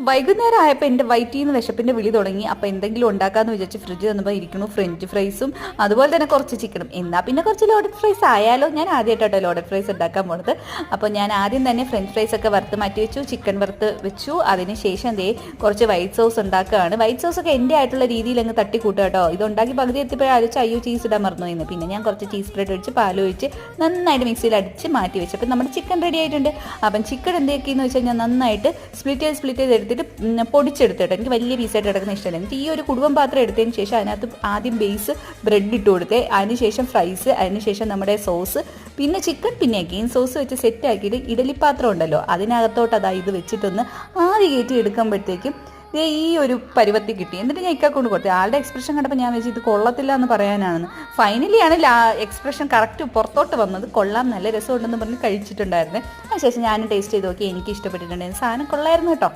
വൈകുന്നേരം ആയപ്പോൾ എൻ്റെ വയറ്റിൽ നിന്ന് വിശപ്പിൻ്റെ വിളി തുടങ്ങി. അപ്പോൾ എന്തെങ്കിലും ഉണ്ടാക്കാമെന്ന് വിചാരിച്ച് ഫ്രിഡ്ജ് തന്നപ്പോൾ ഇരിക്കുന്നു ഫ്രഞ്ച് ഫ്രൈസും അതുപോലെ തന്നെ കുറച്ച് ചിക്കനും. എന്നാൽ പിന്നെ കുറച്ച് ലോഡഡ് ഫ്രൈസ് ആയാലോ. ഞാൻ ആദ്യമായിട്ടോ ലോഡഡ് ഫ്രൈസ് ഉണ്ടാക്കാൻ പോണത്. അപ്പോൾ ഞാൻ ആദ്യം തന്നെ ഫ്രഞ്ച് ഫ്രൈസ് ഒക്കെ വറുത്ത് മാറ്റി വെച്ചു, ചിക്കൻ വറുത്ത് വെച്ചു. അതിന് ശേഷം ദേ കുറച്ച് വൈറ്റ് സോസ് ഉണ്ടാക്കുകയാണ്. വൈറ്റ് സോസ് ഒക്കെ എൻ്റെ ആയിട്ടുള്ള രീതിയിൽ അങ്ങ് തട്ടിക്കൂട്ടുക കേട്ടോ. ഇതുണ്ടാക്കി പകുതി എത്തിയപ്പോൾ ആലോചിച്ച് അയ്യോ ചീസ് ഇടാൻ മറന്നു എന്ന്. പിന്നെ ഞാൻ കുറച്ച് ചീസ് ബ്രെഡ് ഒഴിച്ച് പാൽ ഒഴിച്ച് നന്നായിട്ട് മിക്സിയിൽ അടിച്ച് മാറ്റി വെച്ചു. അപ്പം നമ്മുടെ ചിക്കൻ റെഡി ആയിട്ടുണ്ട്. അപ്പം ചിക്കൻ എന്തൊക്കെയെന്ന് വെച്ചാൽ ഞാൻ നന്നായിട്ട് സ്പ്ലിറ്റ് ചെയ്ത് എടുത്തിട്ട് പൊടിച്ചെടുത്തിട്ട്, എനിക്ക് വലിയ പീസായിട്ട് കിടക്കുന്ന ഇഷ്ടമല്ല. എന്നിട്ട് ഈ ഒരു കുടുംബം പാത്രം എടുത്തതിന് ശേഷം അതിനകത്ത് ആദ്യം ബേസ് ബ്രെഡ് ഇട്ട് കൊടുത്തേ, അതിനുശേഷം ഫ്രൈസ്, അതിനുശേഷം നമ്മുടെ സോസ്, പിന്നെ ചിക്കൻ, പിന്നെ അഗെയിൻ സോസ് വെച്ച് സെറ്റ് ആക്കിയിട്ട് ഇഡലിപ്പാത്രം ഉണ്ടല്ലോ അതിനകത്തോട്ട് ഇത് വെച്ചിട്ടൊന്ന് ആദ്യം കയറ്റി എടുക്കുമ്പോഴത്തേക്കും ഈ ഒരു പരുവത്തിൽ കിട്ടി. എന്നിട്ട് ഞാൻ ഇക്ക കൊണ്ട് കൊടുത്തു. ആളുടെ എക്സ്പ്രഷൻ കണ്ടപ്പോൾ ഞാൻ വെച്ച് ഇത് കൊള്ളത്തില്ല എന്ന് പറയാനാണെന്ന്. ഫൈനലി ആണ് എക്സ്പ്രഷൻ കറക്റ്റ് പുറത്തോട്ട് വന്നത്. കൊള്ളാം, നല്ല രസമുണ്ടെന്ന് പറഞ്ഞ് കഴിച്ചിട്ടുണ്ടായിരുന്നു. അതിനുശേഷം ഞാനും ടേസ്റ്റ് ചെയ്ത് നോക്കി, എനിക്ക് ഇഷ്ടപ്പെട്ടിട്ടുണ്ടായിരുന്നു. സാധനം കൊള്ളായിരുന്നു കേട്ടോ.